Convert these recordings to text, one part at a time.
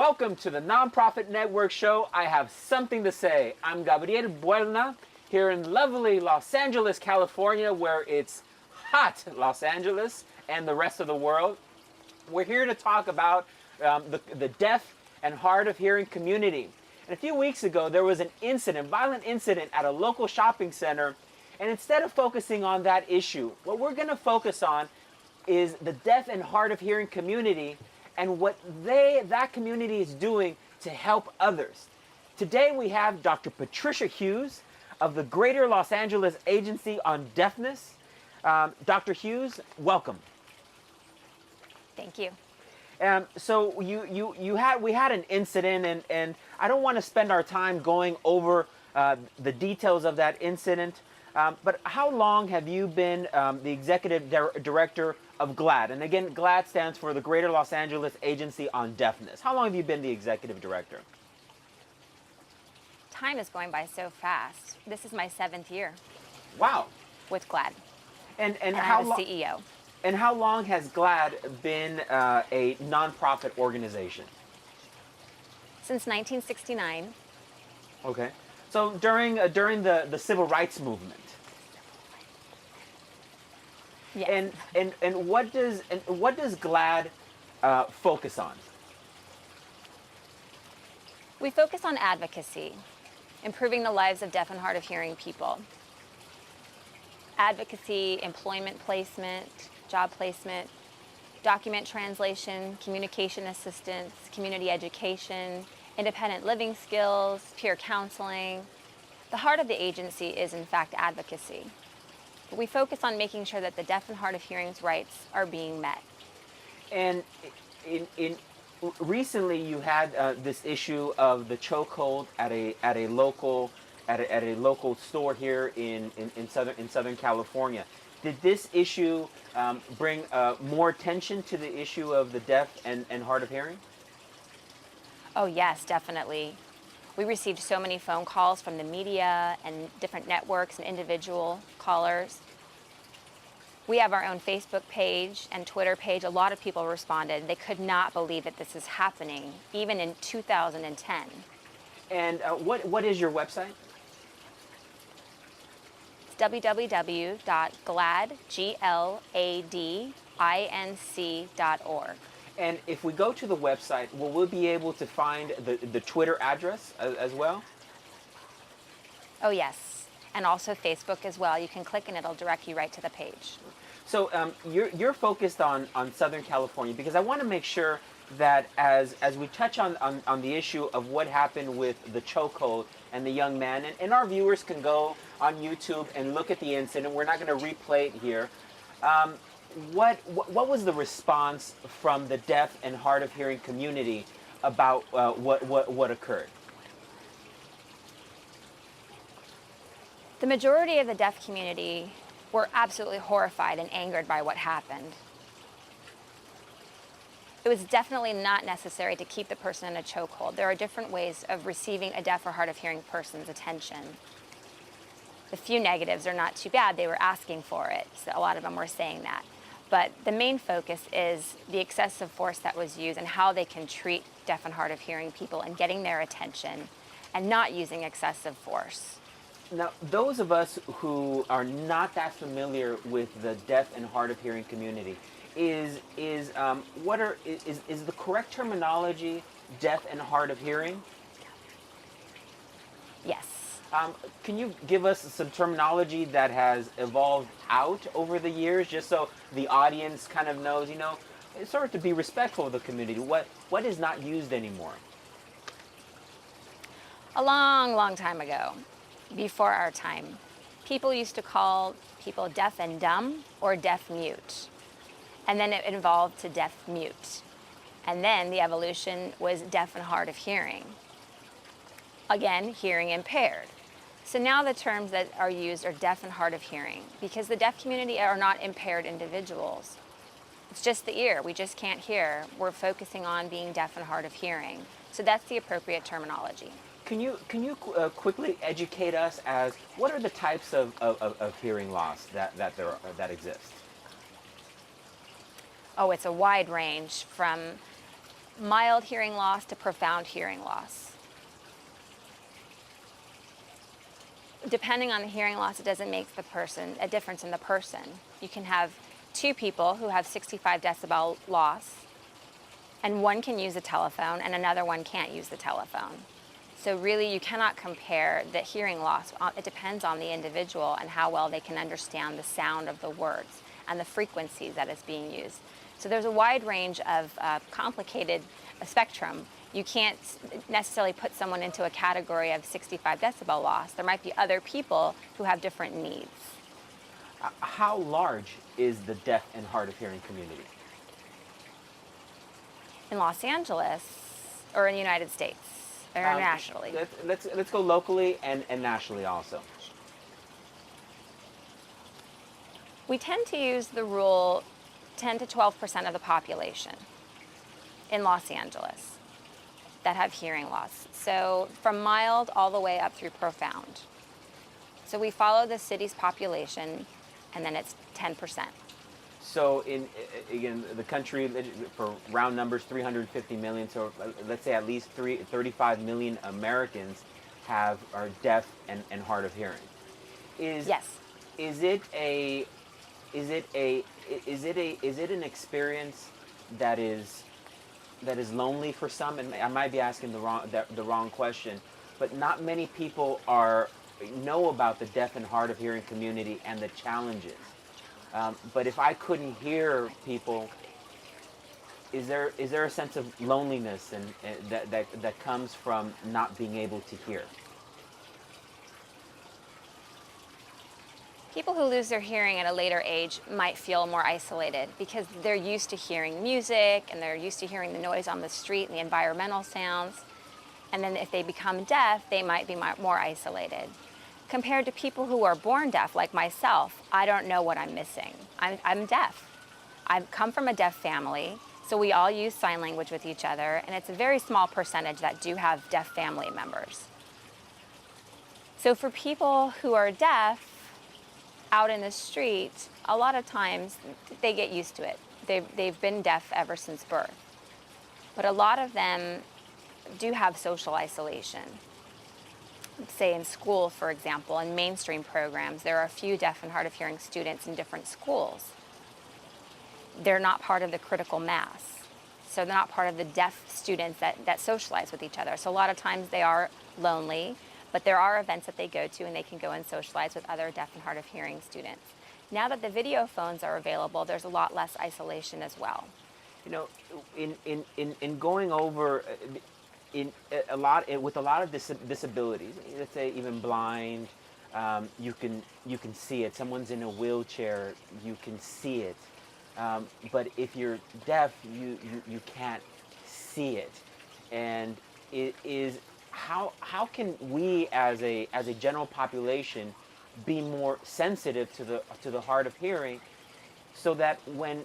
Welcome to the Nonprofit Network Show. I have something to say. I'm Gabriel Buelna here in lovely Los Angeles, California, where it's hot Los Angeles and the rest of the world. We're here to talk about the deaf and hard of hearing community. And a few weeks ago, there was an incident, violent incident at a local shopping center. And instead of focusing on that issue, what we're going to focus on is the deaf and hard of hearing community and what that community is doing to help others. Today we have Dr. Patricia Hughes of the Greater Los Angeles Agency on Deafness. Dr. Hughes, welcome. Thank you. So we had an incident, and I don't want to spend our time going over the details of that incident. But how long have you been the executive director of GLAD? And again, GLAD stands for the Greater Los Angeles Agency on Deafness. How long have you been the executive director? Time is going by so fast. This is my 7th year. Wow. With GLAD. And how I'm the CEO. And how long has GLAD been a nonprofit organization? Since 1969. Okay. So during the civil rights movement. Yes. And what does GLAD focus on? We focus on advocacy, improving the lives of deaf and hard of hearing people. Advocacy, employment placement, job placement, document translation, communication assistance, community education, independent living skills, peer counseling. The heart of the agency is, in fact, advocacy. But we focus on making sure that the deaf and hard of hearing's rights are being met. And recently, you had this issue of the chokehold at a local store here in Southern California. Did this issue bring more attention to the issue of the deaf and hard of hearing? Oh yes, definitely. We received so many phone calls from the media and different networks and individual callers. We have our own Facebook page and Twitter page. A lot of people responded. They could not believe that this is happening, even in 2010. And what is your website? It's www.gladinc.org. And if we go to the website, will we be able to find the Twitter address as well? Oh, yes. And also Facebook as well. You can click and it'll direct you right to the page. So you're focused on Southern California, because I want to make sure that as we touch on the issue of what happened with the chokehold and the young man, and our viewers can go on YouTube and look at the incident. We're not going to replay it here. What was the response from the deaf and hard of hearing community about what occurred? The majority of the deaf community were absolutely horrified and angered by what happened. It was definitely not necessary to keep the person in a chokehold. There are different ways of receiving a deaf or hard of hearing person's attention. The few negatives are not too bad. They were asking for it. So a lot of them were saying that. But the main focus is the excessive force that was used and how they can treat deaf and hard of hearing people and getting their attention and not using excessive force. Now, those of us who are not that familiar with the deaf and hard of hearing community, is the correct terminology deaf and hard of hearing? Yes. Can you give us some terminology that has evolved out over the years, just so the audience kind of knows, it's sort of to be respectful of the community, what is not used anymore? A long, long time ago, before our time, people used to call people deaf and dumb or deaf mute. And then it evolved to deaf mute. And then the evolution was deaf and hard of hearing. Again, hearing impaired. So now the terms that are used are deaf and hard of hearing, because the deaf community are not impaired individuals. It's just the ear. We just can't hear. We're focusing on being deaf and hard of hearing. So that's the appropriate terminology. Can you quickly educate us as what are the types of hearing loss that exist? Oh, it's a wide range from mild hearing loss to profound hearing loss. Depending on the hearing loss, it doesn't make a difference in the person. You can have two people who have 65 decibel loss, and one can use a telephone and another one can't use the telephone. So really you cannot compare the hearing loss. It depends on the individual and how well they can understand the sound of the words and the frequencies that is being used. So there's a wide range of complicated spectrum. You can't necessarily put someone into a category of 65 decibel loss. There might be other people who have different needs. How large is the deaf and hard of hearing community? In Los Angeles, or in the United States, or internationally? Let's go locally and nationally also. We tend to use the rule 10 to 12% of the population in Los Angeles that have hearing loss. So from mild all the way up through profound. So we follow the city's population, and then it's 10%. So again, the country, for round numbers, 350 million. So let's say at least 35 million Americans are deaf and hard of hearing. Yes. Is it an experience that is lonely for some? And I might be asking the wrong question, but not many people know about the deaf and hard of hearing community and the challenges. But if I couldn't hear people, is there a sense of loneliness and that comes from not being able to hear? People who lose their hearing at a later age might feel more isolated because they're used to hearing music and they're used to hearing the noise on the street and the environmental sounds. And then if they become deaf, they might be more isolated. Compared to people who are born deaf, like myself, I don't know what I'm missing. I'm deaf. I've come from a deaf family, so we all use sign language with each other, and it's a very small percentage that do have deaf family members. So for people who are deaf out in the street, a lot of times they get used to it. They've been deaf ever since birth. But a lot of them do have social isolation. Say in school, for example, in mainstream programs, there are a few deaf and hard of hearing students in different schools. They're not part of the critical mass. So they're not part of the deaf students that socialize with each other. So a lot of times they are lonely, but there are events that they go to and they can go and socialize with other deaf and hard of hearing students. Now that the video phones are available, there's a lot less isolation as well. You know, in going over with a lot of disabilities, let's say even blind, you can see it. Someone's in a wheelchair, you can see it. But if you're deaf, you can't see it. And it is how can we as a general population be more sensitive to the hard of hearing, so that when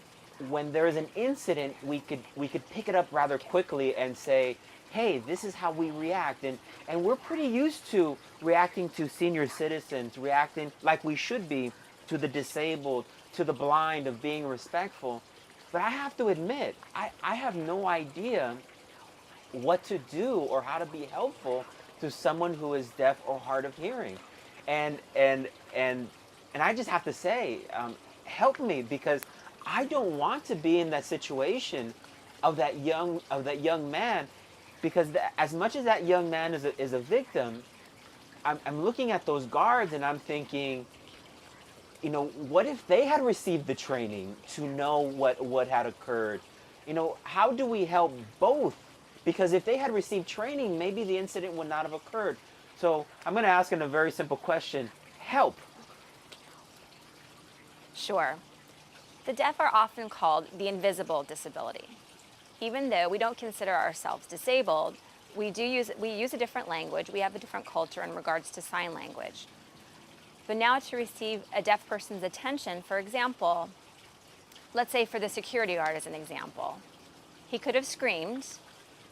there is an incident, we could pick it up rather quickly and say, hey, this is how we react. And we're pretty used to reacting to senior citizens, reacting like we should be to the disabled, to the blind, of being respectful. But I have to admit, I have no idea what to do or how to be helpful to someone who is deaf or hard of hearing. And I just have to say, help me, because I don't want to be in that situation of that young man, because as much as that young man is a victim, I'm looking at those guards and I'm thinking, you know, what if they had received the training to know what had occurred? You know, how do we help both? Because if they had received training, maybe the incident would not have occurred. So I'm going to ask in a very simple question: help. Sure. The deaf are often called the invisible disability. Even though we don't consider ourselves disabled, we use a different language. We have a different culture in regards to sign language. But now to receive a deaf person's attention, for example, let's say for the security guard as an example, he could have screamed,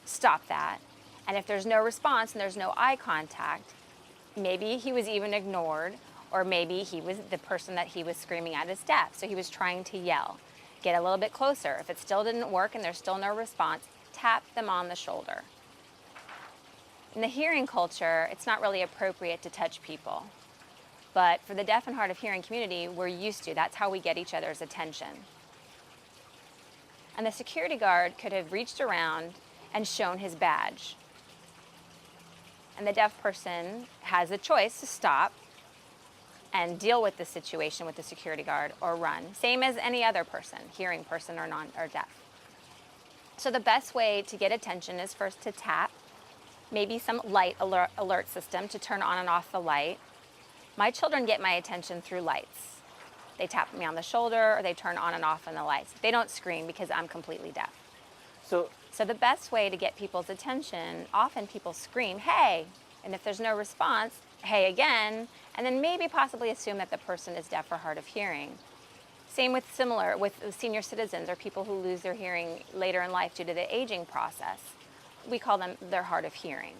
stop that, and if there's no response and there's no eye contact, maybe he was even ignored, or maybe the person that he was screaming at is deaf, so he was trying to yell. Get a little bit closer. If it still didn't work and there's still no response, tap them on the shoulder. In the hearing culture, it's not really appropriate to touch people. But for the deaf and hard of hearing community, we're used to. That's how we get each other's attention. And the security guard could have reached around and shown his badge. And the deaf person has a choice to stop and deal with the situation with the security guard or run, same as any other person, hearing person or deaf. So the best way to get attention is first to tap, maybe some light alert system to turn on and off the light. My children get my attention through lights. They tap me on the shoulder or they turn on and off on the lights. They don't scream because I'm completely deaf. So the best way to get people's attention, often people scream, hey, and if there's no response, hey again, and then maybe possibly assume that the person is deaf or hard of hearing. Same with senior citizens or people who lose their hearing later in life due to the aging process. We call them they're hard of hearing.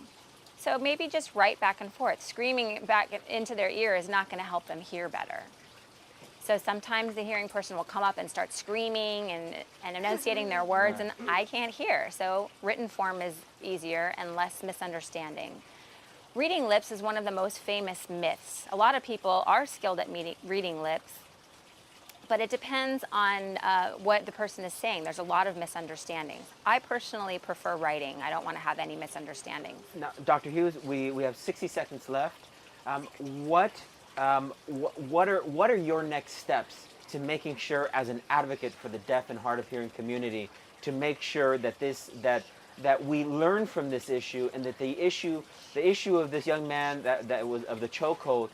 So maybe just right back and forth. Screaming back into their ear is not going to help them hear better. So sometimes the hearing person will come up and start screaming and enunciating their words, and I can't hear. So written form is easier and less misunderstanding. Reading lips is one of the most famous myths. A lot of people are skilled at reading lips, but it depends on what the person is saying. There's a lot of misunderstandings. I personally prefer writing. I don't want to have any misunderstandings. Now, Dr. Hughes, we have 60 seconds left. What are your next steps to making sure, as an advocate for the deaf and hard of hearing community, to make sure that that we learn from this issue, and that the issue of this young man that was of the chokehold,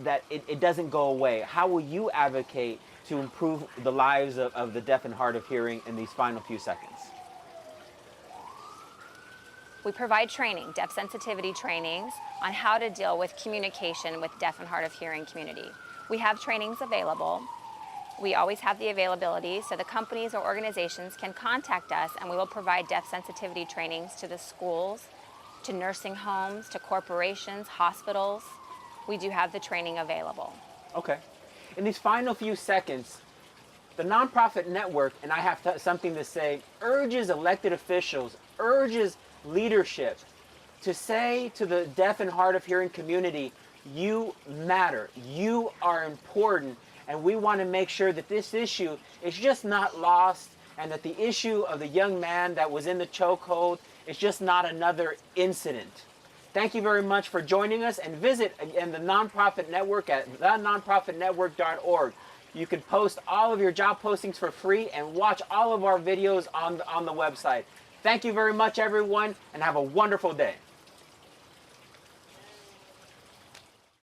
that it doesn't go away? How will you advocate to improve the lives of the deaf and hard of hearing in these final few seconds? We provide training, deaf sensitivity trainings, on how to deal with communication with deaf and hard of hearing community. We have trainings available. We always have the availability, so the companies or organizations can contact us, and we will provide deaf sensitivity trainings to the schools, to nursing homes, to corporations, hospitals. We do have the training available. Okay. In these final few seconds, the nonprofit network, and I have something to say, urges elected officials, urges leadership to say to the deaf and hard of hearing community, you matter, you are important, and we want to make sure that this issue is just not lost, and that the issue of the young man that was in the chokehold is just not another incident. Thank you very much for joining us, and visit again the nonprofit network at thenonprofitnetwork.org. You can post all of your job postings for free and watch all of our videos on the website. Thank you very much, everyone, and have a wonderful day.